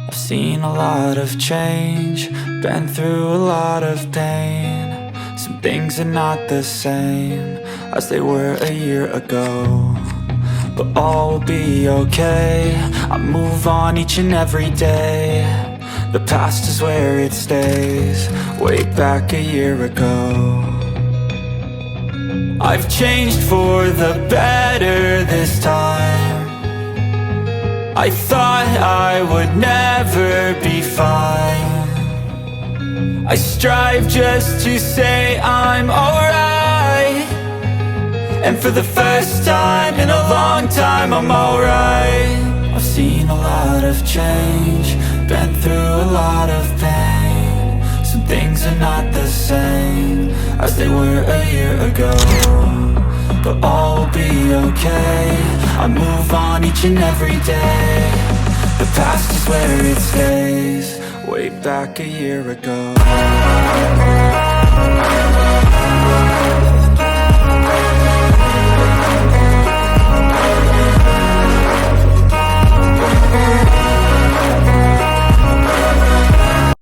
I've seen a lot of change, been through a lot of pain. Some things are not the same as they were a year ago, but all will be okay. I move on each and every day. The past is where it stays, way back a year ago. I've changed for the better this time. I thought I would never be fine. I strive just to say I'm alright, and for the first time in a long time I'm alright. I've seen a lot of change, been through a lot of pain. Some things are not the same as they were a year ago, but all will be okay. I move on each and every day. The past is where it stays, way back a year ago.